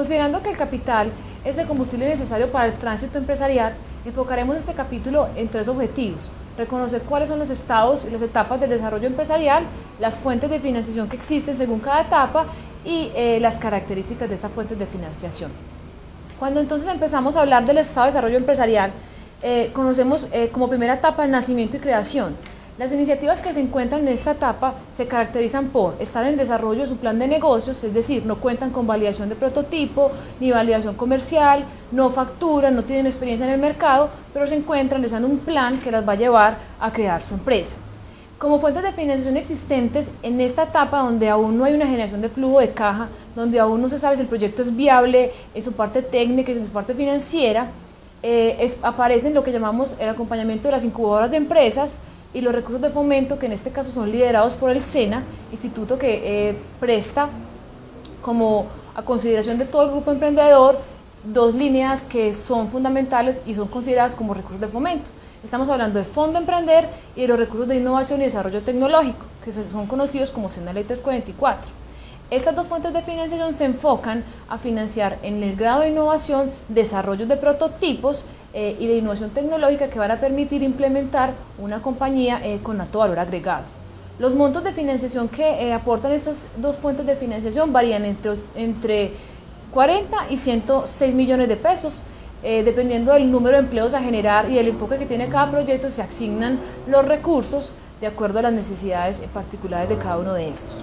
Considerando que el capital es el combustible necesario para el tránsito empresarial, enfocaremos este capítulo en tres objetivos: reconocer cuáles son los estados y las etapas del desarrollo empresarial, las fuentes de financiación que existen según cada etapa y las características de estas fuentes de financiación. Cuando entonces empezamos a hablar del estado de desarrollo empresarial, conocemos como primera etapa el nacimiento y creación. Las iniciativas que se encuentran en esta etapa se caracterizan por estar en desarrollo de su plan de negocios, es decir, no cuentan con validación de prototipo ni validación comercial, no facturan, no tienen experiencia en el mercado, pero se encuentran realizando un plan que las va a llevar a crear su empresa. Como fuentes de financiación existentes en esta etapa, donde aún no hay una generación de flujo de caja, donde aún no se sabe si el proyecto es viable en su parte técnica y en su parte financiera, aparecen lo que llamamos el acompañamiento de las incubadoras de empresas y los recursos de fomento, que en este caso son liderados por el SENA, instituto que presta como a consideración de todo el grupo emprendedor dos líneas que son fundamentales y son consideradas como recursos de fomento. Estamos hablando de Fondo Emprender y de los recursos de innovación y desarrollo tecnológico, que son conocidos como SENA Ley 344. Estas dos fuentes de financiación se enfocan a financiar en el grado de innovación, desarrollo de prototipos y de innovación tecnológica que van a permitir implementar una compañía con alto valor agregado. Los montos de financiación que aportan estas dos fuentes de financiación varían entre 40 y 106 millones de pesos. Dependiendo del número de empleos a generar y del enfoque que tiene cada proyecto, se asignan los recursos de acuerdo a las necesidades particulares de cada uno de estos.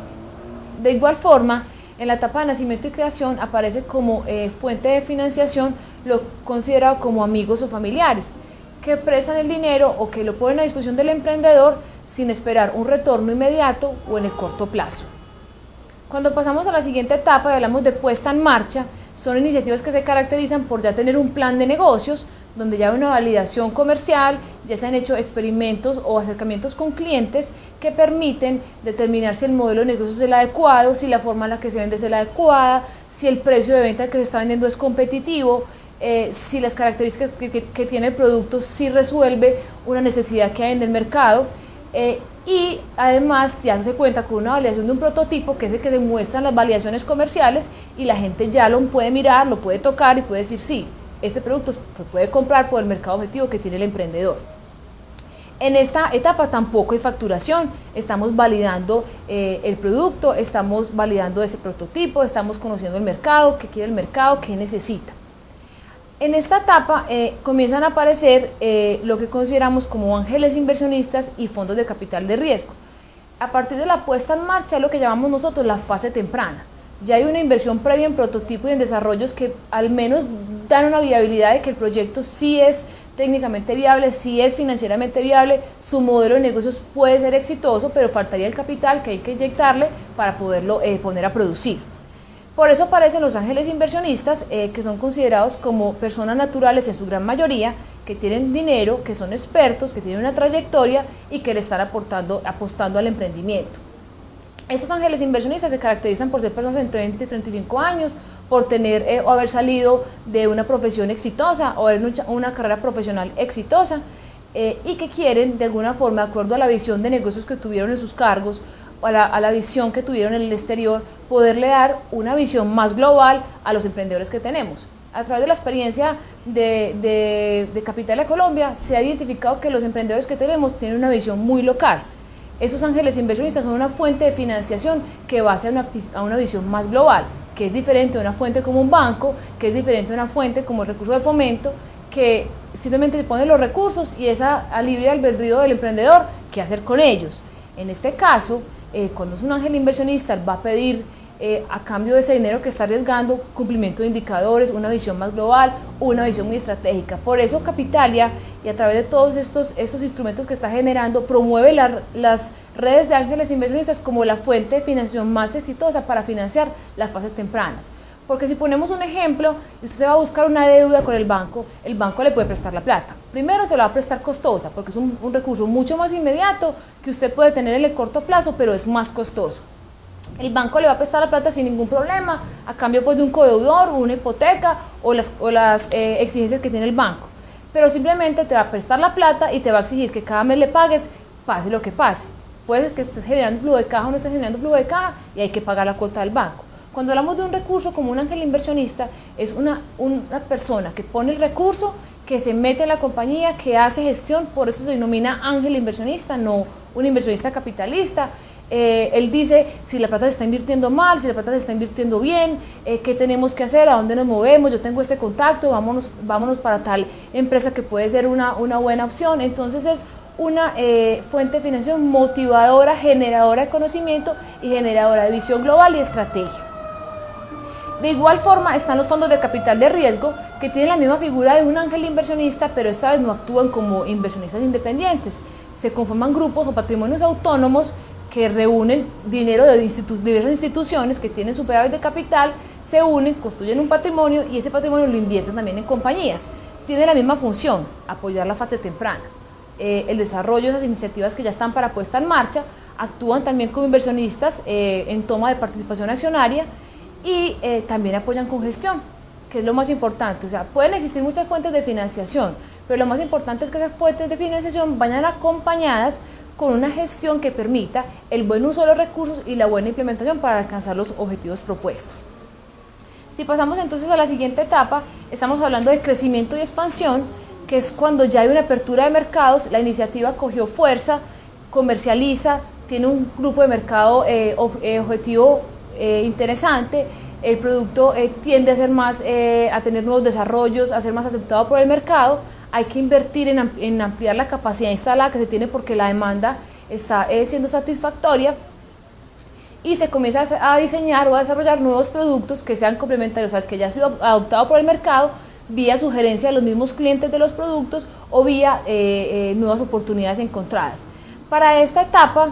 De igual forma, en la etapa de nacimiento y creación aparece como fuente de financiación lo considerado como amigos o familiares, que prestan el dinero o que lo ponen a disposición del emprendedor sin esperar un retorno inmediato o en el corto plazo. Cuando pasamos a la siguiente etapa y hablamos de puesta en marcha, son iniciativas que se caracterizan por ya tener un plan de negocios, donde ya hay una validación comercial, ya se han hecho experimentos o acercamientos con clientes que permiten determinar si el modelo de negocios es el adecuado, si la forma en la que se vende es la adecuada, si el precio de venta que se está vendiendo es competitivo, si las características que tiene el producto sí resuelve una necesidad que hay en el mercado. Y además ya se cuenta con una validación de un prototipo, que es el que demuestra las validaciones comerciales, y la gente ya lo puede mirar, lo puede tocar y puede decir sí, este producto se puede comprar por el mercado objetivo que tiene el emprendedor. En esta etapa tampoco hay facturación, estamos validando el producto, estamos validando ese prototipo, estamos conociendo el mercado, qué quiere el mercado, qué necesita. En esta etapa comienzan a aparecer lo que consideramos como ángeles inversionistas y fondos de capital de riesgo. A partir de la puesta en marcha es lo que llamamos nosotros la fase temprana. Ya hay una inversión previa en prototipo y en desarrollos que al menos dan una viabilidad de que el proyecto sí es técnicamente viable, sí es financieramente viable, su modelo de negocios puede ser exitoso, pero faltaría el capital que hay que inyectarle para poderlo poner a producir. Por eso aparecen los ángeles inversionistas, que son considerados como personas naturales en su gran mayoría, que tienen dinero, que son expertos, que tienen una trayectoria y que le están apostando al emprendimiento. Estos ángeles inversionistas se caracterizan por ser personas entre 20 y 35 años, por tener o haber salido de una profesión exitosa o haber una carrera profesional exitosa, y que quieren de alguna forma, de acuerdo a la visión de negocios que tuvieron en sus cargos, a la visión que tuvieron en el exterior, poderle dar una visión más global a los emprendedores que tenemos. A través de la experiencia de Capitalia Colombia se ha identificado que los emprendedores que tenemos tienen una visión muy local. Esos ángeles inversionistas son una fuente de financiación que va a una visión más global, que es diferente de una fuente como un banco, que es diferente de una fuente como el recurso de fomento, que simplemente se ponen los recursos y es a libre albedrío del emprendedor qué hacer con ellos. En este caso, cuando es un ángel inversionista, va a pedir a cambio de ese dinero que está arriesgando cumplimiento de indicadores, una visión más global, una visión muy estratégica. Por eso Capitalia, y a través de todos estos instrumentos que está generando, promueve las redes de ángeles inversionistas como la fuente de financiación más exitosa para financiar las fases tempranas. Porque si ponemos un ejemplo, y usted se va a buscar una deuda con el banco le puede prestar la plata. Primero se la va a prestar costosa, porque es un recurso mucho más inmediato que usted puede tener en el corto plazo, pero es más costoso. El banco le va a prestar la plata sin ningún problema, a cambio pues de un codeudor, una hipoteca o las exigencias que tiene el banco. Pero simplemente te va a prestar la plata y te va a exigir que cada mes le pagues, pase lo que pase. Puede que estés generando flujo de caja o no estés generando flujo de caja y hay que pagar la cuota del banco. Cuando hablamos de un recurso como un ángel inversionista, es una persona que pone el recurso, que se mete en la compañía, que hace gestión, por eso se denomina ángel inversionista, no un inversionista capitalista. Él dice si la plata se está invirtiendo mal, si la plata se está invirtiendo bien, qué tenemos que hacer, a dónde nos movemos, yo tengo este contacto, vámonos para tal empresa que puede ser una buena opción. Entonces es una fuente de financiación motivadora, generadora de conocimiento y generadora de visión global y estrategia. De igual forma están los fondos de capital de riesgo, que tienen la misma figura de un ángel inversionista, pero esta vez no actúan como inversionistas independientes. Se conforman grupos o patrimonios autónomos que reúnen dinero de diversas instituciones que tienen superávit de capital, se unen, construyen un patrimonio y ese patrimonio lo invierten también en compañías. Tiene la misma función, apoyar la fase temprana, el desarrollo de esas iniciativas que ya están para puesta en marcha, actúan también como inversionistas en toma de participación accionaria y también apoyan con gestión, que es lo más importante. O sea, pueden existir muchas fuentes de financiación, pero lo más importante es que esas fuentes de financiación vayan acompañadas con una gestión que permita el buen uso de los recursos y la buena implementación para alcanzar los objetivos propuestos. Si pasamos entonces a la siguiente etapa, estamos hablando de crecimiento y expansión, que es cuando ya hay una apertura de mercados, la iniciativa cogió fuerza, comercializa, tiene un grupo de mercado objetivo interesante, el producto tiende a ser más, a tener nuevos desarrollos, a ser más aceptado por el mercado. Hay que invertir en ampliar la capacidad instalada que se tiene porque la demanda está siendo satisfactoria y se comienza a diseñar o a desarrollar nuevos productos que sean complementarios al que ya ha sido adoptado por el mercado, vía sugerencia de los mismos clientes de los productos o vía nuevas oportunidades encontradas. Para esta etapa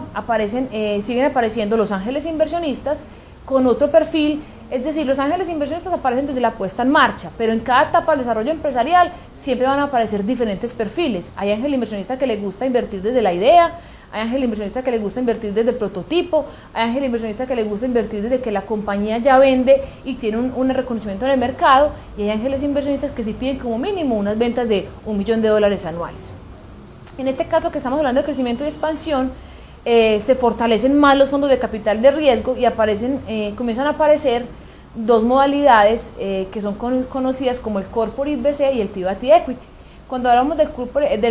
siguen apareciendo los ángeles inversionistas con otro perfil. Es decir, los ángeles inversionistas aparecen desde la puesta en marcha, pero en cada etapa del desarrollo empresarial siempre van a aparecer diferentes perfiles. Hay ángel inversionista que le gusta invertir desde la idea, hay ángel inversionista que le gusta invertir desde el prototipo, hay ángel inversionista que le gusta invertir desde que la compañía ya vende y tiene un reconocimiento en el mercado, y hay ángeles inversionistas que sí piden como mínimo unas ventas de $1 millón anuales. En este caso que estamos hablando de crecimiento y expansión, se fortalecen más los fondos de capital de riesgo y comienzan a aparecer dos modalidades que son conocidas como el Corporate VC y el Private Equity. Cuando hablamos del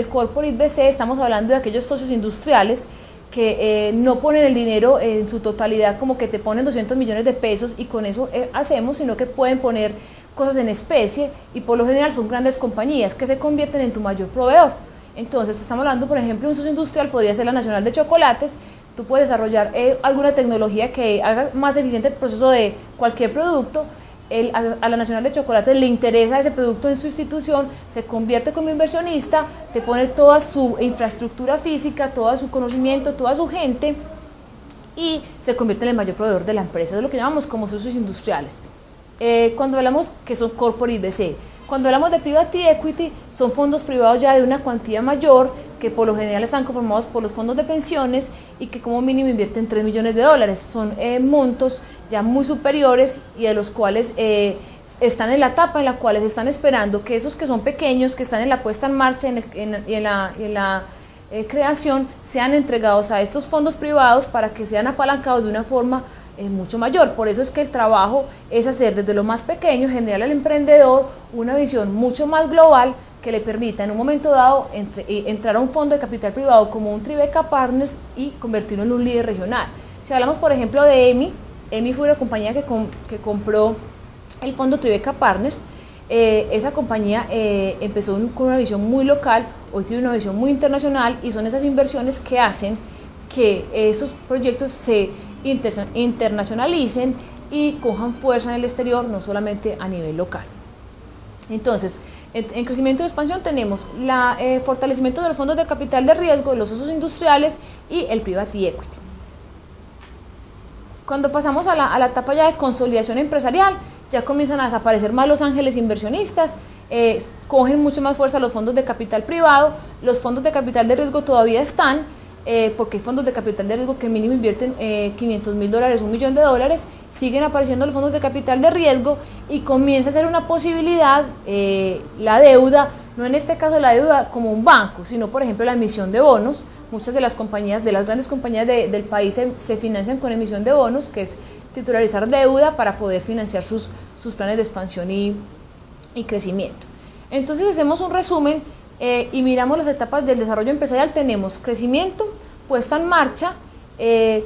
Corporate VC estamos hablando de aquellos socios industriales que no ponen el dinero en su totalidad, como que te ponen 200 millones de pesos y con eso hacemos, sino que pueden poner cosas en especie y por lo general son grandes compañías que se convierten en tu mayor proveedor. Entonces, estamos hablando, por ejemplo, un socio industrial podría ser la Nacional de Chocolates. Tú puedes desarrollar alguna tecnología que haga más eficiente el proceso de cualquier producto. A la Nacional de Chocolates le interesa ese producto en su institución, se convierte como inversionista, te pone toda su infraestructura física, todo su conocimiento, toda su gente y se convierte en el mayor proveedor de la empresa. Es lo que llamamos como socios industriales. Cuando hablamos que son Corporate VC. Cuando hablamos de Private Equity, son fondos privados ya de una cuantía mayor, que por lo general están conformados por los fondos de pensiones y que como mínimo invierten $3 millones. Son montos ya muy superiores y de los cuales están en la etapa en la cual están esperando que esos que son pequeños, que están en la puesta en marcha y en la creación, sean entregados a estos fondos privados para que sean apalancados de una forma mucho mayor. Por eso es que el trabajo es hacer desde lo más pequeño, generar al emprendedor una visión mucho más global que le permita en un momento dado entrar a un fondo de capital privado como un Tribeca Partners y convertirlo en un líder regional. Si hablamos por ejemplo de EMI fue una compañía que compró el fondo Tribeca Partners. Esa compañía empezó con una visión muy local, hoy tiene una visión muy internacional y son esas inversiones que hacen que esos proyectos se internacionalicen y cojan fuerza en el exterior, no solamente a nivel local. Entonces, en crecimiento y expansión tenemos el fortalecimiento de los fondos de capital de riesgo, los socios industriales y el Private Equity. Cuando pasamos a la etapa ya de consolidación empresarial, ya comienzan a desaparecer más los ángeles inversionistas, cogen mucho más fuerza los fondos de capital privado, los fondos de capital de riesgo todavía están, porque hay fondos de capital de riesgo que mínimo invierten $500.000, $1 millón, siguen apareciendo los fondos de capital de riesgo y comienza a ser una posibilidad la deuda, no en este caso la deuda como un banco, sino por ejemplo la emisión de bonos. Muchas de las compañías, de las grandes compañías del país se financian con emisión de bonos, que es titularizar deuda para poder financiar sus planes de expansión y crecimiento. Entonces hacemos un resumen y miramos las etapas del desarrollo empresarial. Tenemos crecimiento, puesta en marcha,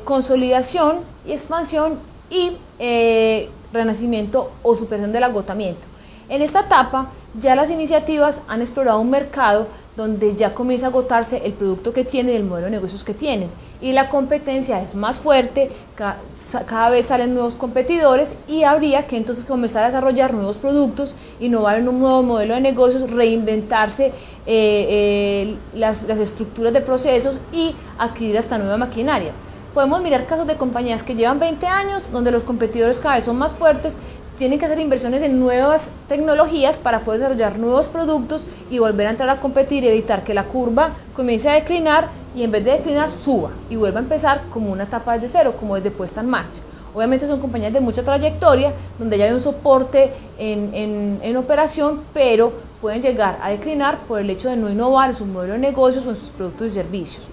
consolidación y expansión y renacimiento o superación del agotamiento. En esta etapa ya las iniciativas han explorado un mercado donde ya comienza a agotarse el producto que tienen y el modelo de negocios que tienen, y la competencia es más fuerte, cada vez salen nuevos competidores y habría que entonces comenzar a desarrollar nuevos productos, innovar en un nuevo modelo de negocios, reinventarse las estructuras de procesos y adquirir esta nueva maquinaria. Podemos mirar casos de compañías que llevan 20 años, donde los competidores cada vez son más fuertes, tienen que hacer inversiones en nuevas tecnologías para poder desarrollar nuevos productos y volver a entrar a competir y evitar que la curva comience a declinar y en vez de declinar suba y vuelva a empezar como una etapa desde cero, como desde puesta en marcha. Obviamente son compañías de mucha trayectoria, donde ya hay un soporte en operación, pero pueden llegar a declinar por el hecho de no innovar en su modelo de negocios o en sus productos y servicios.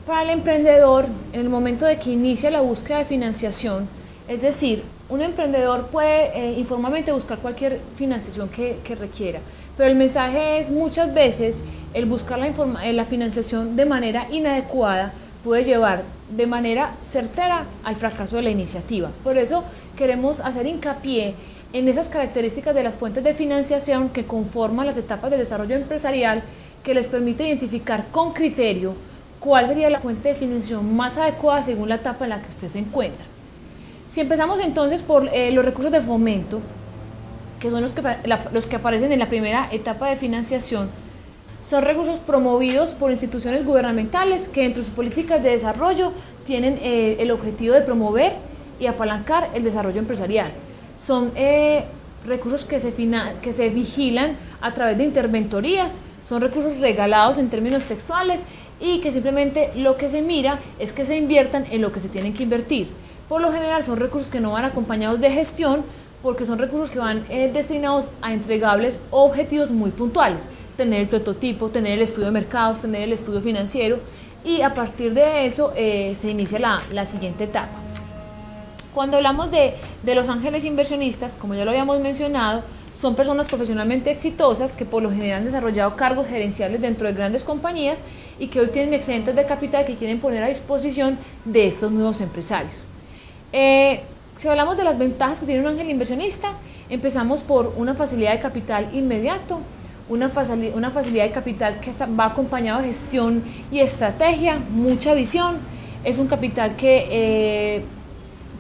Para el emprendedor, en el momento de que inicia la búsqueda de financiación, es decir, un emprendedor puede informalmente buscar cualquier financiación que requiera, pero el mensaje es muchas veces el buscar la financiación de manera inadecuada puede llevar de manera certera al fracaso de la iniciativa. Por eso queremos hacer hincapié en esas características de las fuentes de financiación que conforman las etapas del desarrollo empresarial, que les permite identificar con criterio cuál sería la fuente de financiación más adecuada según la etapa en la que usted se encuentra. Si empezamos entonces por los recursos de fomento, que son los que aparecen en la primera etapa de financiación, son recursos promovidos por instituciones gubernamentales que dentro de sus políticas de desarrollo tienen el objetivo de promover y apalancar el desarrollo empresarial. Son recursos que se vigilan a través de interventorías, son recursos regalados en términos textuales y que simplemente lo que se mira es que se inviertan en lo que se tienen que invertir. Por lo general son recursos que no van acompañados de gestión, porque son recursos que van destinados a entregables o objetivos muy puntuales, tener el prototipo, tener el estudio de mercados, tener el estudio financiero, y a partir de eso se inicia la siguiente etapa. Cuando hablamos de los ángeles inversionistas, como ya lo habíamos mencionado, son personas profesionalmente exitosas que por lo general han desarrollado cargos gerenciales dentro de grandes compañías y que hoy tienen excedentes de capital que quieren poner a disposición de estos nuevos empresarios. Si hablamos de las ventajas que tiene un ángel inversionista, empezamos por una facilidad de capital inmediato, una facilidad de capital que va acompañado de gestión y estrategia, mucha visión. Es un capital que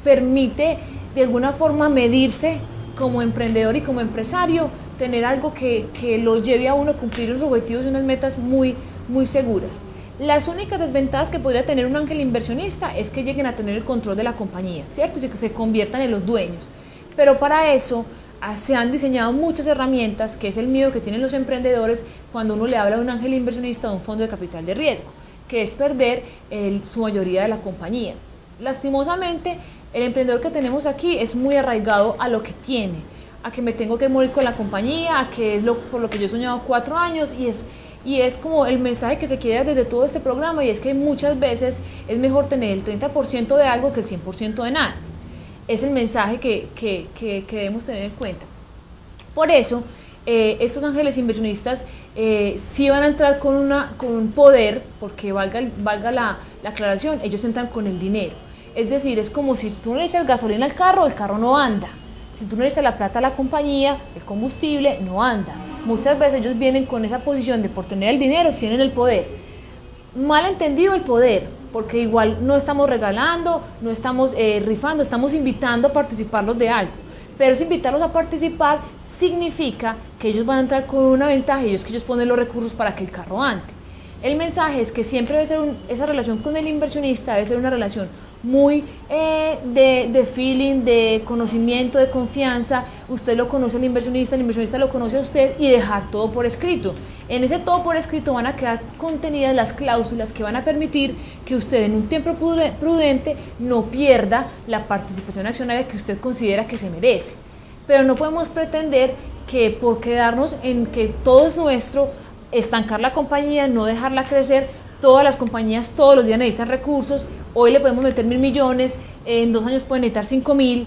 permite de alguna forma medirse como emprendedor y como empresario, tener algo que lo lleve a uno a cumplir unos objetivos y unas metas muy, muy seguras. Las únicas desventajas que podría tener un ángel inversionista es que lleguen a tener el control de la compañía, ¿cierto? Y que se conviertan en los dueños. Pero para eso se han diseñado muchas herramientas, que es el miedo que tienen los emprendedores cuando uno le habla de un ángel inversionista o de un fondo de capital de riesgo, que es perder su mayoría de la compañía. Lastimosamente, el emprendedor que tenemos aquí es muy arraigado a lo que tiene, a que me tengo que morir con la compañía, a que es por lo que yo he soñado 4 años, y es como el mensaje que se quiere dar desde todo este programa, y es que muchas veces es mejor tener el 30% de algo que el 100% de nada. Es el mensaje que debemos tener en cuenta. Por eso, estos ángeles inversionistas sí van a entrar con un poder, porque valga la aclaración, ellos entran con el dinero. Es decir, es como si tú no le echas gasolina al carro, el carro no anda. Si tú no le echas la plata a la compañía, el combustible no anda. Muchas veces ellos vienen con esa posición de por tener el dinero tienen el poder. Mal entendido el poder, porque igual no estamos regalando, no estamos rifando, estamos invitando a participarlos de algo. Pero es invitarlos a participar significa que ellos van a entrar con una ventaja, y es que ellos ponen los recursos para que el carro ande. El mensaje es que siempre debe ser esa relación con el inversionista debe ser una relación muy de feeling, de conocimiento, de confianza. Usted lo conoce al inversionista, el inversionista lo conoce a usted, y dejar todo por escrito. En ese todo por escrito van a quedar contenidas las cláusulas que van a permitir que usted en un tiempo prudente no pierda la participación accionaria que usted considera que se merece. Pero no podemos pretender que por quedarnos en que todo es nuestro, estancar la compañía, no dejarla crecer. Todas las compañías todos los días necesitan recursos, hoy le podemos meter 1.000 millones, en 2 años pueden necesitar 5.000.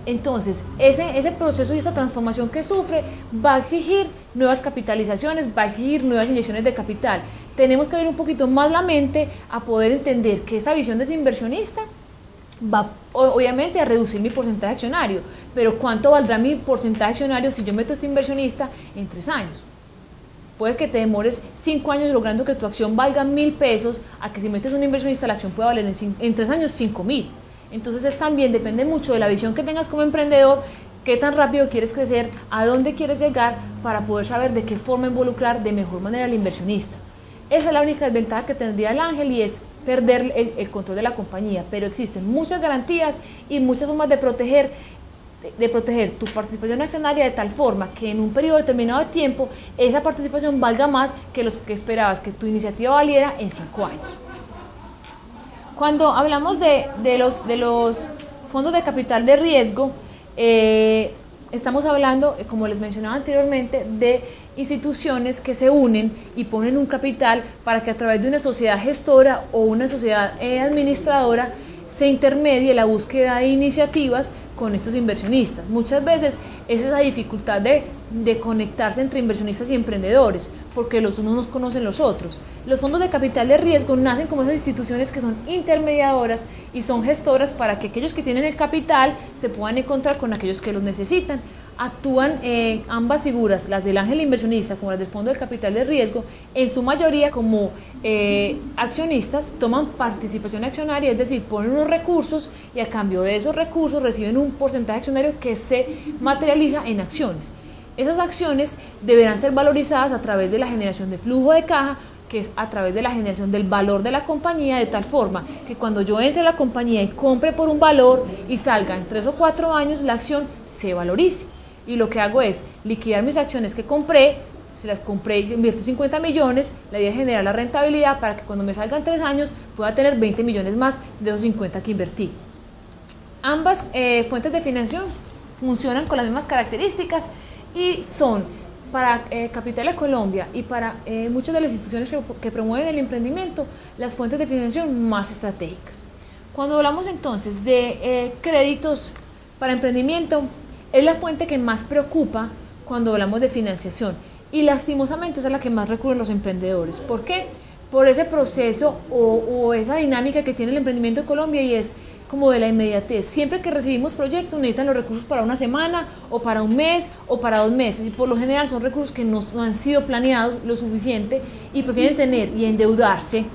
Entonces, ese proceso y esta transformación que sufre va a exigir nuevas capitalizaciones, va a exigir nuevas inyecciones de capital. Tenemos que abrir un poquito más la mente a poder entender que esa visión de ese inversionista va obviamente a reducir mi porcentaje accionario, pero ¿cuánto valdrá mi porcentaje accionario si yo meto a este inversionista en 3 años? Puede que te demores 5 años logrando que tu acción valga 1.000 pesos, a que si metes un inversionista la acción pueda valer en 3 años 5.000. Entonces también depende mucho de la visión que tengas como emprendedor, qué tan rápido quieres crecer, a dónde quieres llegar, para poder saber de qué forma involucrar de mejor manera al inversionista. Esa es la única desventaja que tendría el ángel, y es perder el control de la compañía, pero existen muchas garantías y muchas formas de proteger tu participación accionaria de tal forma que en un periodo determinado de tiempo esa participación valga más que los que esperabas que tu iniciativa valiera en 5 años. Cuando hablamos de los fondos de capital de riesgo, estamos hablando, como les mencionaba anteriormente, de instituciones que se unen y ponen un capital para que a través de una sociedad gestora o una sociedad administradora se intermedie la búsqueda de iniciativas con estos inversionistas. Muchas veces es esa dificultad de conectarse entre inversionistas y emprendedores, porque los unos no conocen los otros. Los fondos de capital de riesgo nacen como esas instituciones que son intermediadoras y son gestoras para que aquellos que tienen el capital se puedan encontrar con aquellos que los necesitan. Actúan ambas figuras, las del ángel inversionista como las del fondo de capital de riesgo, en su mayoría como accionistas, toman participación accionaria, es decir, ponen unos recursos y a cambio de esos recursos reciben un porcentaje accionario que se materializa en acciones. Esas acciones deberán ser valorizadas a través de la generación de flujo de caja, que es a través de la generación del valor de la compañía, de tal forma que cuando yo entre a la compañía y compre por un valor y salga en 3 o 4 años, la acción se valorice. Y lo que hago es liquidar mis acciones que compré. Si las compré y invierto 50 millones, la idea es generar la rentabilidad para que cuando me salgan 3 años pueda tener 20 millones más de esos 50 que invertí. Ambas fuentes de financiación funcionan con las mismas características y son para Capital de Colombia y para muchas de las instituciones que promueven el emprendimiento las fuentes de financiación más estratégicas. Cuando hablamos entonces de créditos para emprendimiento, es la fuente que más preocupa cuando hablamos de financiación, y lastimosamente esa es la que más recurren los emprendedores. ¿Por qué? Por ese proceso o esa dinámica que tiene el emprendimiento en Colombia, y es como de la inmediatez. Siempre que recibimos proyectos necesitan los recursos para una semana o para un mes o para 2 meses, y por lo general son recursos que no han sido planeados lo suficiente y prefieren tener y endeudarse,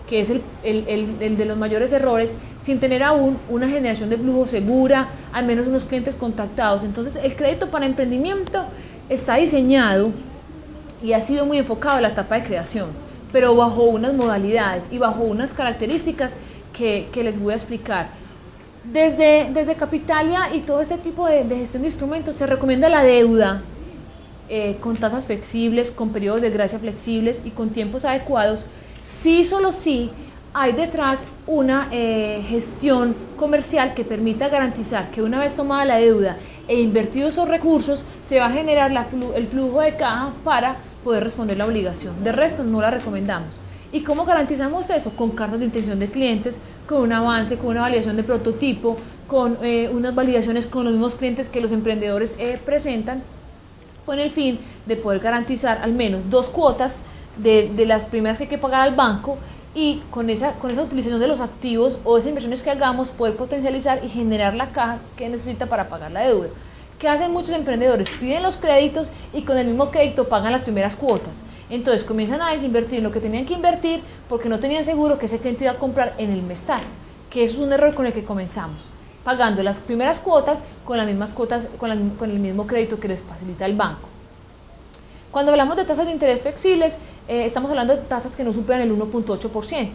que es el de los mayores errores, sin tener aún una generación de flujo segura, al menos unos clientes contactados. Entonces el crédito para emprendimiento está diseñado y ha sido muy enfocado en la etapa de creación, pero bajo unas modalidades y bajo unas características que les voy a explicar. Desde Capitalia y todo este tipo de gestión de instrumentos se recomienda la deuda con tasas flexibles, con periodos de gracia flexibles y con tiempos adecuados, si solo si hay detrás una gestión comercial que permita garantizar que una vez tomada la deuda e invertidos esos recursos se va a generar el flujo de caja para poder responder la obligación. De resto no la recomendamos. ¿Y cómo garantizamos eso? Con cartas de intención de clientes, con un avance, con una validación de prototipo, con unas validaciones con los mismos clientes que los emprendedores presentan, con el fin de poder garantizar al menos 2 cuotas de las primeras que hay que pagar al banco, y con esa utilización de los activos o esas inversiones que hagamos poder potencializar y generar la caja que necesita para pagar la deuda. ¿Qué hacen muchos emprendedores? Piden los créditos y con el mismo crédito pagan las primeras cuotas. Entonces comienzan a desinvertir en lo que tenían que invertir porque no tenían seguro que ese cliente iba a comprar en el mes tal, que eso es un error con el que comenzamos, pagando las primeras cuotas con las mismas cuotas, con el mismo crédito que les facilita el banco. Cuando hablamos de tasas de interés flexibles, estamos hablando de tasas que no superan el 1.8%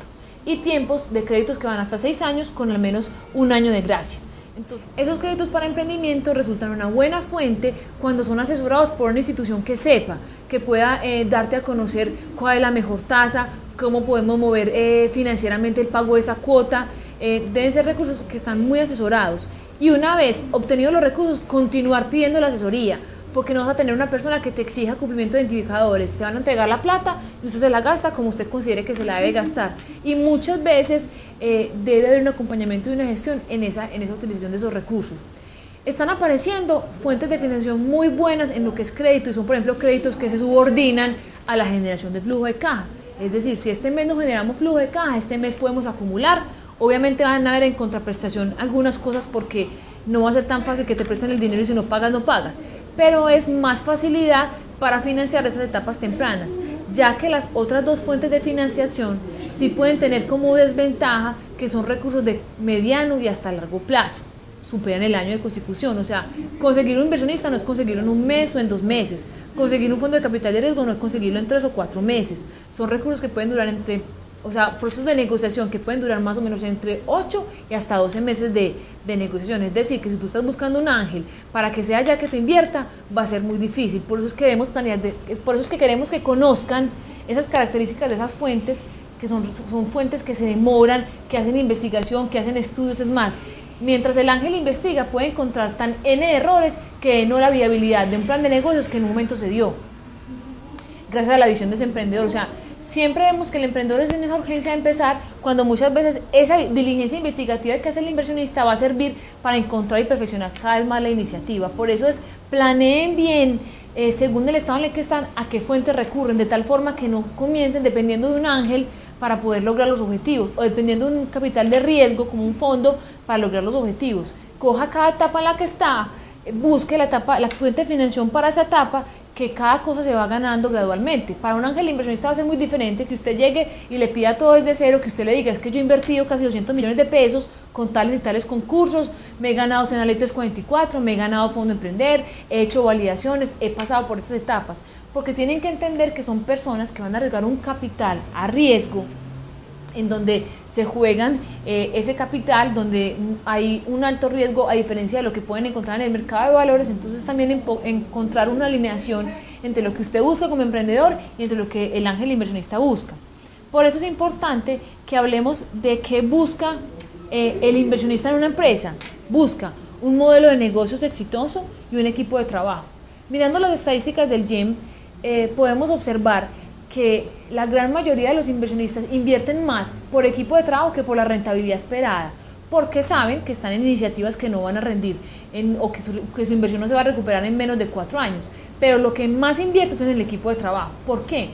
y tiempos de créditos que van hasta 6 años con al menos 1 año de gracia. Entonces, esos créditos para emprendimiento resultan una buena fuente cuando son asesorados por una institución que sepa, que pueda darte a conocer cuál es la mejor tasa, cómo podemos mover financieramente el pago de esa cuota. Deben ser recursos que están muy asesorados, y una vez obtenidos los recursos, continuar pidiendo la asesoría, porque no vas a tener una persona que te exija cumplimiento de indicadores. Te van a entregar la plata y usted se la gasta como usted considere que se la debe gastar, y muchas veces debe haber un acompañamiento y una gestión en esa utilización de esos recursos. Están apareciendo fuentes de financiación muy buenas en lo que es crédito, y son, por ejemplo, créditos que se subordinan a la generación de flujo de caja. Es decir, si este mes no generamos flujo de caja, este mes podemos acumular. Obviamente van a haber en contraprestación algunas cosas, porque no va a ser tan fácil que te presten el dinero y si no pagas, no pagas. Pero es más facilidad para financiar esas etapas tempranas, ya que las otras dos fuentes de financiación sí pueden tener como desventaja que son recursos de mediano y hasta largo plazo, superan el año de constitución. O sea, conseguir un inversionista no es conseguirlo en un mes o en 2 meses, conseguir un fondo de capital de riesgo no es conseguirlo en 3 o 4 meses, son recursos que pueden durar procesos de negociación que pueden durar más o menos entre 8 y hasta 12 meses de negociación. Es decir, que si tú estás buscando un ángel para que sea ya que te invierta, va a ser muy difícil. Por eso es que debemos planear, por eso es que queremos que conozcan esas características de esas fuentes, que son fuentes que se demoran, que hacen investigación, que hacen estudios. Es más, mientras el ángel investiga, puede encontrar tan N de errores que no la viabilidad de un plan de negocios que en un momento se dio, gracias a la visión de ese emprendedor. O sea, siempre vemos que el emprendedor es en esa urgencia de empezar, cuando muchas veces esa diligencia investigativa que hace el inversionista va a servir para encontrar y perfeccionar cada vez más la iniciativa. Por eso planeen bien, según el estado en el que están, a qué fuentes recurren, de tal forma que no comiencen dependiendo de un ángel para poder lograr los objetivos, o dependiendo de un capital de riesgo como un fondo para lograr los objetivos. Coja cada etapa en la que está, busque la fuente de financiación para esa etapa, que cada cosa se va ganando gradualmente. Para un ángel inversionista va a ser muy diferente que usted llegue y le pida todo desde cero, que usted le diga: es que yo he invertido casi 200 millones de pesos con tales y tales concursos, me he ganado Senaletras 44, me he ganado Fondo Emprender, he hecho validaciones, he pasado por estas etapas, porque tienen que entender que son personas que van a arriesgar un capital a riesgo, en donde se juegan ese capital, donde hay un alto riesgo a diferencia de lo que pueden encontrar en el mercado de valores. Entonces también encontrar una alineación entre lo que usted busca como emprendedor y entre lo que el ángel inversionista busca. Por eso es importante que hablemos de qué busca el inversionista en una empresa. Busca un modelo de negocios exitoso y un equipo de trabajo. Mirando las estadísticas del GEM, podemos observar que la gran mayoría de los inversionistas invierten más por equipo de trabajo que por la rentabilidad esperada, porque saben que están en iniciativas que no van a rendir o que su inversión no se va a recuperar en menos de 4 años. Pero lo que más invierten es en el equipo de trabajo. ¿Por qué?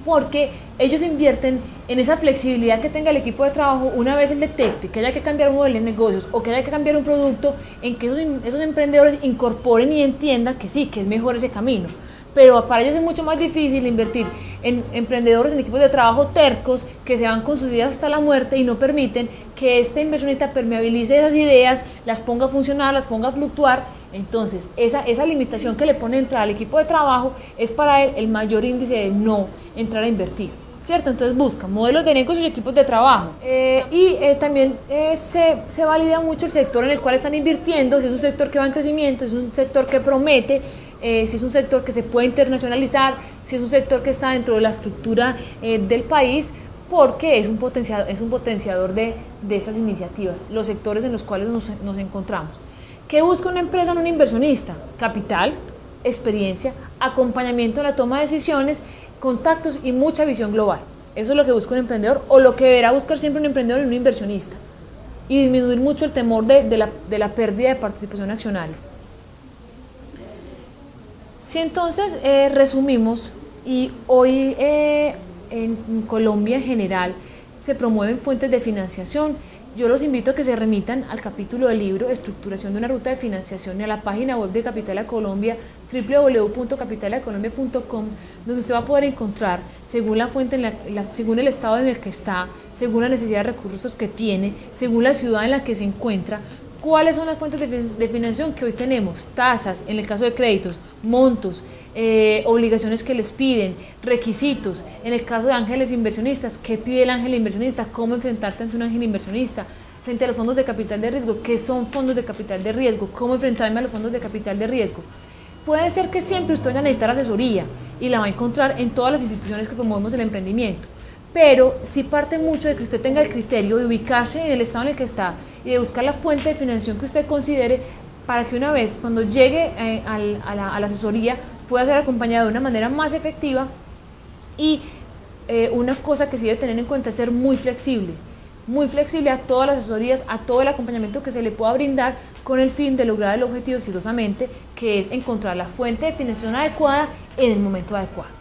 Porque ellos invierten en esa flexibilidad que tenga el equipo de trabajo. Una vez él detecte que haya que cambiar un modelo de negocios o que haya que cambiar un producto, en que esos emprendedores incorporen y entiendan que sí, que es mejor ese camino. Pero para ellos es mucho más difícil invertir en emprendedores, en equipos de trabajo tercos, que se van con sus ideas hasta la muerte y no permiten que este inversionista permeabilice esas ideas, las ponga a funcionar, las ponga a fluctuar. Entonces, esa limitación que le pone entrar al equipo de trabajo es para él el mayor índice de no entrar a invertir, ¿cierto? Entonces busca modelos de negocios y equipos de trabajo. También se valida mucho el sector en el cual están invirtiendo, si es un sector que va en crecimiento, si es un sector que promete, si es un sector que se puede internacionalizar, si es un sector que está dentro de la estructura del país, porque es un potenciador de esas iniciativas, los sectores en los cuales nos encontramos. ¿Qué busca una empresa en un inversionista? Capital, experiencia, acompañamiento en la toma de decisiones, contactos y mucha visión global. Eso es lo que busca un emprendedor, o lo que deberá buscar siempre un emprendedor y un inversionista, y disminuir mucho el temor de la pérdida de participación accionaria. Si entonces resumimos, y hoy en Colombia en general se promueven fuentes de financiación, yo los invito a que se remitan al capítulo del libro Estructuración de una ruta de financiación y a la página web de Capital a Colombia, www.capitalacolombia.com, donde usted va a poder encontrar, según la fuente, según el estado en el que está, según la necesidad de recursos que tiene, según la ciudad en la que se encuentra, cuáles son las fuentes de financiación que hoy tenemos, tasas, en el caso de créditos, montos, obligaciones que les piden, requisitos. En el caso de ángeles inversionistas, ¿qué pide el ángel inversionista? ¿Cómo enfrentarte ante un ángel inversionista? Frente a los fondos de capital de riesgo, ¿qué son fondos de capital de riesgo? ¿Cómo enfrentarme a los fondos de capital de riesgo? Puede ser que siempre usted vaya a necesitar asesoría y la va a encontrar en todas las instituciones que promovemos el emprendimiento, pero sí parte mucho de que usted tenga el criterio de ubicarse en el estado en el que está y de buscar la fuente de financiación que usted considere, para que una vez cuando llegue a la asesoría pueda ser acompañado de una manera más efectiva. Y una cosa que sí debe tener en cuenta es ser muy flexible. muy flexible a todas las asesorías, a todo el acompañamiento que se le pueda brindar con el fin de lograr el objetivo exitosamente, que es encontrar la fuente de financiación adecuada en el momento adecuado.